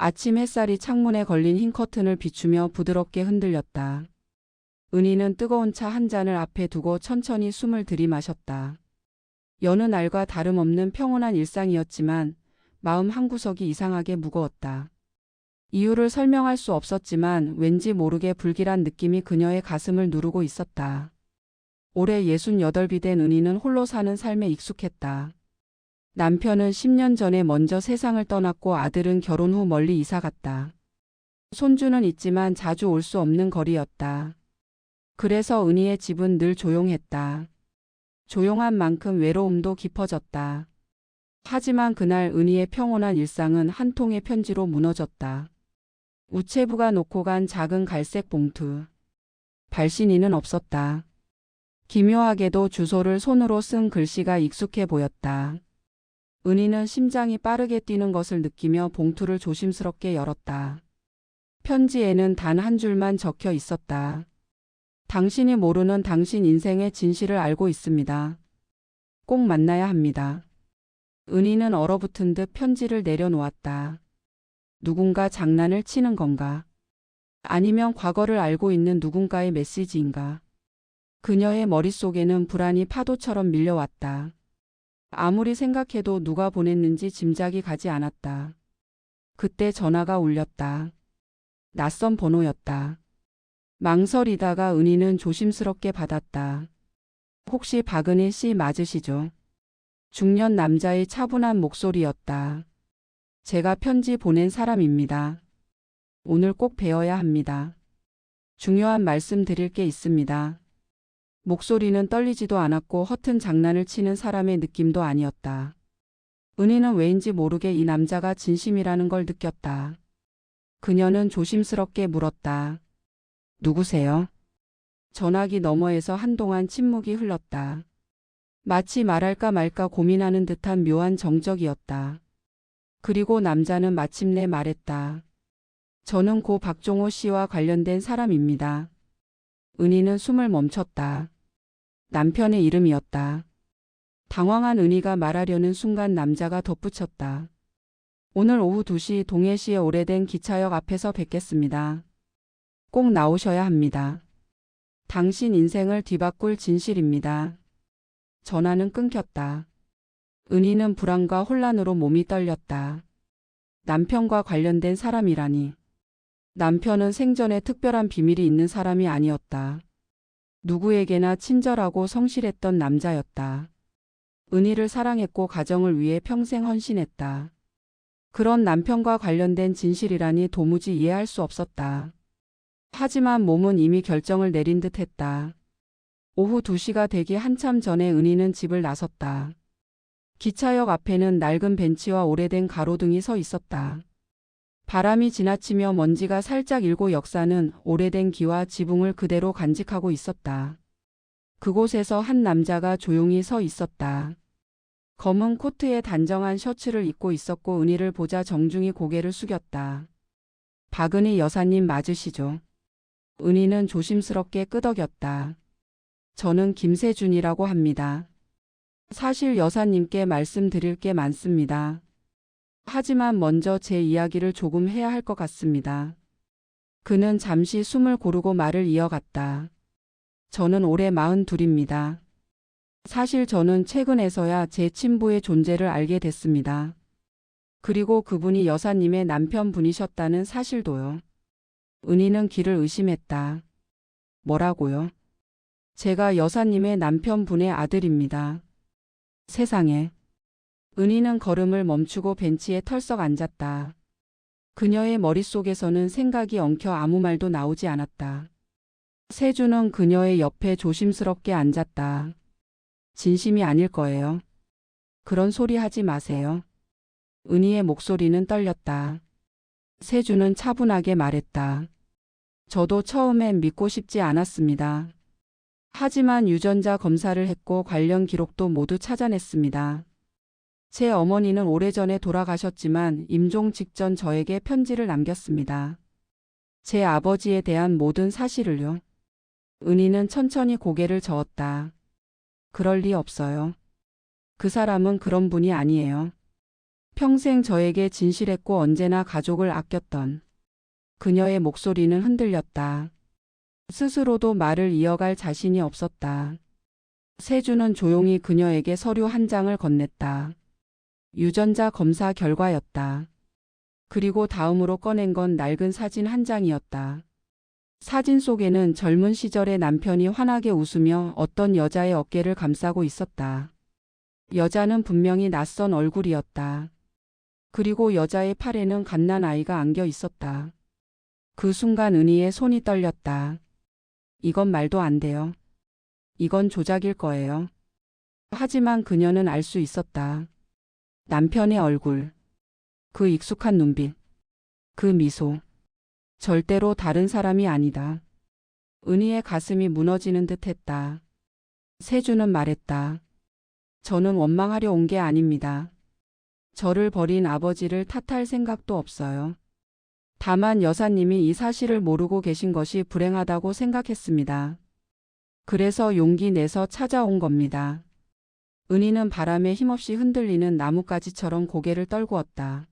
아침 햇살이 창문에 걸린 흰 커튼을 비추며 부드럽게 흔들렸다. 은희는 뜨거운 차 한 잔을 앞에 두고 천천히 숨을 들이마셨다. 여느 날과 다름없는 평온한 일상이었지만 마음 한구석이 이상하게 무거웠다. 이유를 설명할 수 없었지만 왠지 모르게 불길한 느낌이 그녀의 가슴을 누르고 있었다. 올해 68이 된 은희는 홀로 사는 삶에 익숙했다. 남편은 10년 전에 먼저 세상을 떠났고 아들은 결혼 후 멀리 이사갔다. 손주는 있지만 자주 올 수 없는 거리였다. 그래서 은희의 집은 늘 조용했다. 조용한 만큼 외로움도 깊어졌다. 하지만 그날 은희의 평온한 일상은 한 통의 편지로 무너졌다. 우체부가 놓고 간 작은 갈색 봉투. 발신인은 없었다. 기묘하게도 주소를 손으로 쓴 글씨가 익숙해 보였다. 은희는 심장이 빠르게 뛰는 것을 느끼며 봉투를 조심스럽게 열었다. 편지에는 단 한 줄만 적혀 있었다. 당신이 모르는 당신 인생의 진실을 알고 있습니다. 꼭 만나야 합니다. 은희는 얼어붙은 듯 편지를 내려놓았다. 누군가 장난을 치는 건가? 아니면 과거를 알고 있는 누군가의 메시지인가? 그녀의 머릿속에는 불안이 파도처럼 밀려왔다. 아무리 생각해도 누가 보냈는지 짐작이 가지 않았다. 그때 전화가 울렸다. 낯선 번호였다. 망설이다가 은희는 조심스럽게 받았다. 혹시 박은희 씨 맞으시죠? 중년 남자의 차분한 목소리였다. 제가 편지 보낸 사람입니다. 오늘 꼭 뵈어야 합니다. 중요한 말씀 드릴 게 있습니다. 목소리는 떨리지도 않았고 허튼 장난을 치는 사람의 느낌도 아니었다. 은희는 왜인지 모르게 이 남자가 진심이라는 걸 느꼈다. 그녀는 조심스럽게 물었다. 누구세요? 전화기 너머에서 한동안 침묵이 흘렀다. 마치 말할까 말까 고민하는 듯한 묘한 정적이었다. 그리고 남자는 마침내 말했다. 저는 고 박종호 씨와 관련된 사람입니다. 은희는 숨을 멈췄다. 남편의 이름이었다. 당황한 은희가 말하려는 순간 남자가 덧붙였다. 오늘 오후 2시 동해시의 오래된 기차역 앞에서 뵙겠습니다. 꼭 나오셔야 합니다. 당신 인생을 뒤바꿀 진실입니다. 전화는 끊겼다. 은희는 불안과 혼란으로 몸이 떨렸다. 남편과 관련된 사람이라니. 남편은 생전에 특별한 비밀이 있는 사람이 아니었다. 누구에게나 친절하고 성실했던 남자였다. 은희를 사랑했고 가정을 위해 평생 헌신했다. 그런 남편과 관련된 진실이라니 도무지 이해할 수 없었다. 하지만 몸은 이미 결정을 내린 듯 했다. 오후 2시가 되기 한참 전에 은희는 집을 나섰다. 기차역 앞에는 낡은 벤치와 오래된 가로등이 서 있었다. 바람이 지나치며 먼지가 살짝 일고 역사는 오래된 기와 지붕을 그대로 간직하고 있었다. 그곳에서 한 남자가 조용히 서 있었다. 검은 코트에 단정한 셔츠를 입고 있었고 은희를 보자 정중히 고개를 숙였다. 박은희 여사님 맞으시죠? 은희는 조심스럽게 끄덕였다. 저는 김세준이라고 합니다. 사실 여사님께 말씀드릴 게 많습니다. 하지만 먼저 제 이야기를 조금 해야 할 것 같습니다. 그는 잠시 숨을 고르고 말을 이어갔다. 저는 올해 42입니다. 사실 저는 최근에서야 제 친부의 존재를 알게 됐습니다. 그리고 그분이 여사님의 남편분이셨다는 사실도요. 은희는 귀를 의심했다. 뭐라고요? 제가 여사님의 남편분의 아들입니다. 세상에. 은희는 걸음을 멈추고 벤치에 털썩 앉았다. 그녀의 머릿속에서는 생각이 엉켜 아무 말도 나오지 않았다. 세준은 그녀의 옆에 조심스럽게 앉았다. 진심이 아닐 거예요. 그런 소리 하지 마세요. 은희의 목소리는 떨렸다. 세준은 차분하게 말했다. 저도 처음엔 믿고 싶지 않았습니다. 하지만 유전자 검사를 했고 관련 기록도 모두 찾아냈습니다. 제 어머니는 오래전에 돌아가셨지만 임종 직전 저에게 편지를 남겼습니다. 제 아버지에 대한 모든 사실을요. 은희는 천천히 고개를 저었다. 그럴 리 없어요. 그 사람은 그런 분이 아니에요. 평생 저에게 진실했고 언제나 가족을 아꼈던 그녀의 목소리는 흔들렸다. 스스로도 말을 이어갈 자신이 없었다. 세주는 조용히 그녀에게 서류 한 장을 건넸다. 유전자 검사 결과였다. 그리고 다음으로 꺼낸 건 낡은 사진 한 장이었다. 사진 속에는 젊은 시절의 남편이 환하게 웃으며 어떤 여자의 어깨를 감싸고 있었다. 여자는 분명히 낯선 얼굴이었다. 그리고 여자의 팔에는 갓난아이가 안겨 있었다. 그 순간 은희의 손이 떨렸다. 이건 말도 안 돼요. 이건 조작일 거예요. 하지만 그녀는 알 수 있었다. 남편의 얼굴, 그 익숙한 눈빛, 그 미소. 절대로 다른 사람이 아니다. 은희의 가슴이 무너지는 듯 했다. 세주는 말했다. 저는 원망하려 온 게 아닙니다. 저를 버린 아버지를 탓할 생각도 없어요. 다만 여사님이 이 사실을 모르고 계신 것이 불행하다고 생각했습니다. 그래서 용기 내서 찾아온 겁니다. 은희는 바람에 힘없이 흔들리는 나뭇가지처럼 고개를 떨구었다.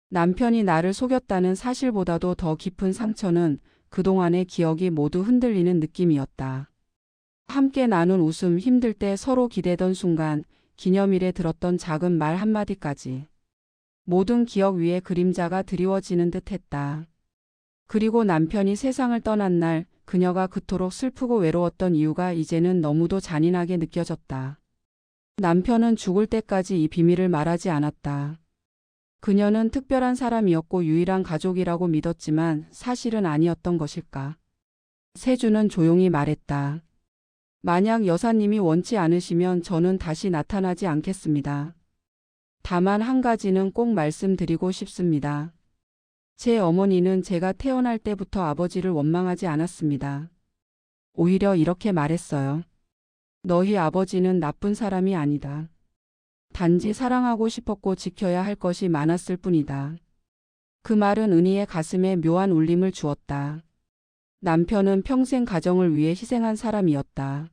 남편이 나를 속였다는 사실보다도 더 깊은 상처는 그동안의 기억이 모두 흔들리는 느낌이었다. 함께 나눈 웃음, 힘들 때 서로 기대던 순간, 기념일에 들었던 작은 말 한마디까지. 모든 기억 위에 그림자가 드리워지는 듯 했다. 그리고 남편이 세상을 떠난 날, 그녀가 그토록 슬프고 외로웠던 이유가 이제는 너무도 잔인하게 느껴졌다. 남편은 죽을 때까지 이 비밀을 말하지 않았다. 그녀는 특별한 사람이었고 유일한 가족이라고 믿었지만 사실은 아니었던 것일까? 세주는 조용히 말했다. 만약 여사님이 원치 않으시면 저는 다시 나타나지 않겠습니다. 다만 한 가지는 꼭 말씀드리고 싶습니다. 제 어머니는 제가 태어날 때부터 아버지를 원망하지 않았습니다. 오히려 이렇게 말했어요. 너희 아버지는 나쁜 사람이 아니다. 단지 사랑하고 싶었고 지켜야 할 것이 많았을 뿐이다. 그 말은 은희의 가슴에 묘한 울림을 주었다. 남편은 평생 가정을 위해 희생한 사람이었다.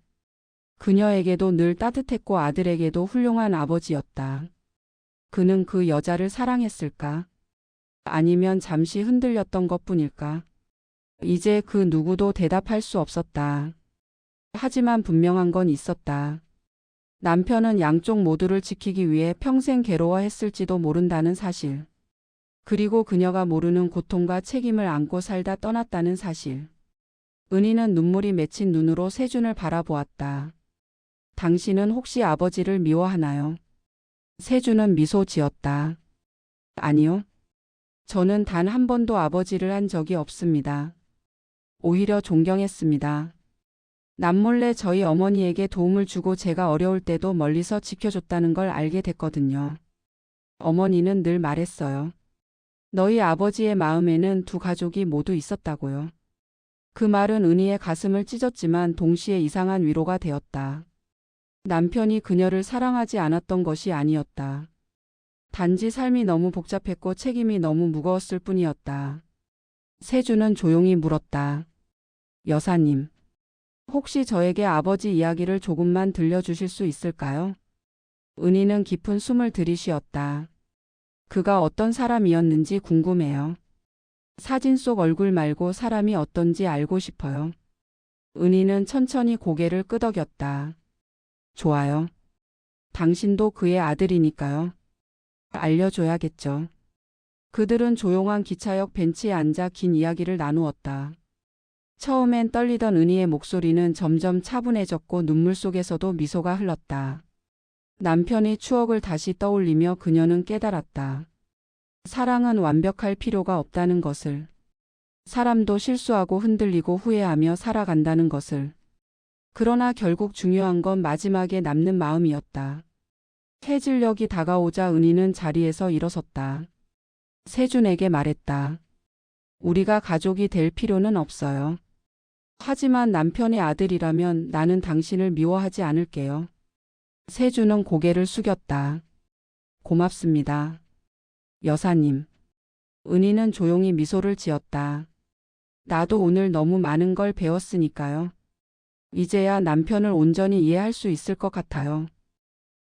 그녀에게도 늘 따뜻했고 아들에게도 훌륭한 아버지였다. 그는 그 여자를 사랑했을까? 아니면 잠시 흔들렸던 것뿐일까? 이제 그 누구도 대답할 수 없었다. 하지만 분명한 건 있었다. 남편은 양쪽 모두를 지키기 위해 평생 괴로워했을지도 모른다는 사실. 그리고 그녀가 모르는 고통과 책임을 안고 살다 떠났다는 사실. 은희는 눈물이 맺힌 눈으로 세준을 바라보았다. 당신은 혹시 아버지를 미워하나요? 세준은 미소 지었다. 아니요. 저는 단 한 번도 아버지를 한 적이 없습니다. 오히려 존경했습니다. 남몰래 저희 어머니에게 도움을 주고 제가 어려울 때도 멀리서 지켜줬다는 걸 알게 됐거든요. 어머니는 늘 말했어요. 너희 아버지의 마음에는 두 가족이 모두 있었다고요. 그 말은 은희의 가슴을 찢었지만 동시에 이상한 위로가 되었다. 남편이 그녀를 사랑하지 않았던 것이 아니었다. 단지 삶이 너무 복잡했고 책임이 너무 무거웠을 뿐이었다. 세주는 조용히 물었다. 여사님. 혹시 저에게 아버지 이야기를 조금만 들려주실 수 있을까요? 은희는 깊은 숨을 들이쉬었다. 그가 어떤 사람이었는지 궁금해요. 사진 속 얼굴 말고 사람이 어떤지 알고 싶어요. 은희는 천천히 고개를 끄덕였다. 좋아요. 당신도 그의 아들이니까요. 알려줘야겠죠. 그들은 조용한 기차역 벤치에 앉아 긴 이야기를 나누었다. 처음엔 떨리던 은희의 목소리는 점점 차분해졌고 눈물 속에서도 미소가 흘렀다. 남편의 추억을 다시 떠올리며 그녀는 깨달았다. 사랑은 완벽할 필요가 없다는 것을. 사람도 실수하고 흔들리고 후회하며 살아간다는 것을. 그러나 결국 중요한 건 마지막에 남는 마음이었다. 해질녘이 다가오자 은희는 자리에서 일어섰다. 세준에게 말했다. 우리가 가족이 될 필요는 없어요. 하지만 남편의 아들이라면 나는 당신을 미워하지 않을게요. 세준은 고개를 숙였다. 고맙습니다. 여사님. 은희는 조용히 미소를 지었다. 나도 오늘 너무 많은 걸 배웠으니까요. 이제야 남편을 온전히 이해할 수 있을 것 같아요.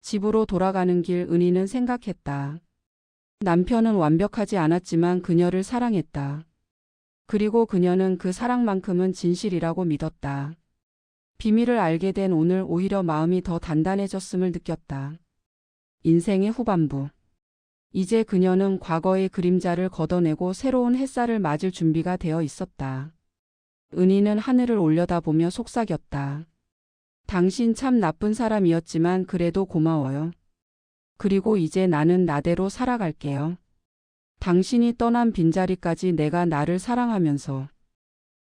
집으로 돌아가는 길 은희는 생각했다. 남편은 완벽하지 않았지만 그녀를 사랑했다. 그리고 그녀는 그 사랑만큼은 진실이라고 믿었다. 비밀을 알게 된 오늘 오히려 마음이 더 단단해졌음을 느꼈다. 인생의 후반부. 이제 그녀는 과거의 그림자를 걷어내고 새로운 햇살을 맞을 준비가 되어 있었다. 은희는 하늘을 올려다보며 속삭였다. 당신 참 나쁜 사람이었지만 그래도 고마워요. 그리고 이제 나는 나대로 살아갈게요. 당신이 떠난 빈자리까지 내가 나를 사랑하면서